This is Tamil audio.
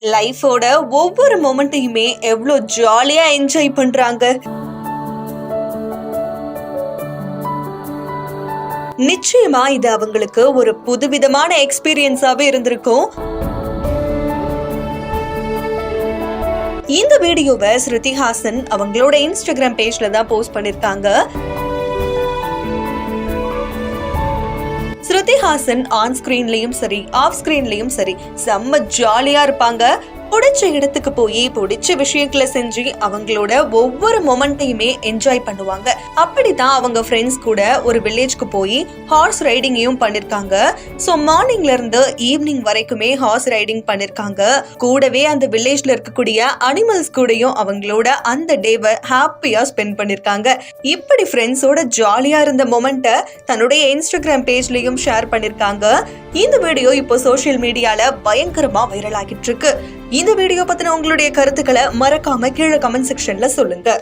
லைஃபோட ஒவ்வொரு மொமெண்ட்டையுமே எவ்வளோ ஜாலியா என்ஜாய் பண்றாங்க. நிச்சயமா இது அவங்களுக்கு ஒரு புதுவிதமான எக்ஸ்பீரியன்ஸாவே இருந்திருக்கும். இந்த வீடியோவை ஸ்ருதிஹாசன் அவங்களோட இன்ஸ்டாகிராம் பேஜ்ல தான் போஸ்ட் பண்ணிருக்காங்க. ஸ்ருதிஹாசன் ஆன் ஸ்கிரீன்லயும் சரி ஆஃப் ஸ்கிரீன்லயும் சரி செம்ம ஜாலியா இருப்பாங்க. பிடிச்ச இடத்துக்கு போய் பிடிச்ச விஷயங்களை செஞ்சு அவங்களோட ஒவ்வொரு மொமெண்ட்டையுமே என்ஜாய் பண்ணுவாங்க. அப்படிதான் அவங்க ஃப்ரெண்ட்ஸ் கூட ஒரு வில்லேஜ்க்கு போய் ஹார்ஸ் ரைடிங்கையும் பண்ணிருக்காங்க. ஸோ மார்னிங்ல இருந்து ஈவினிங் வரைக்குமே ஹார்ஸ் ரைடிங் பண்ணிருக்காங்க. கூடவே அந்த வில்லேஜ்ல இருக்கக்கூடிய அனிமல்ஸ் கூடயும் அவங்களோட அந்த டேவை ஹாப்பியா ஸ்பெண்ட் பண்ணிருக்காங்க. இப்படி ஃப்ரெண்ட்ஸோட ஜாலியா இருந்த மொமெண்ட்டை தன்னுடைய இன்ஸ்டாகிராம் பேஜ்லயும் ஷேர் பண்ணிருக்காங்க. இந்த வீடியோ இப்போ சோசியல் மீடியால பயங்கரமா வைரல் ஆகிட்டு இருக்கு. இந்த வீடியோ பத்தின உங்களுடைய கருத்துக்களை மறக்காம கீழே கமெண்ட் செக்ஷன்ல சொல்லுங்க.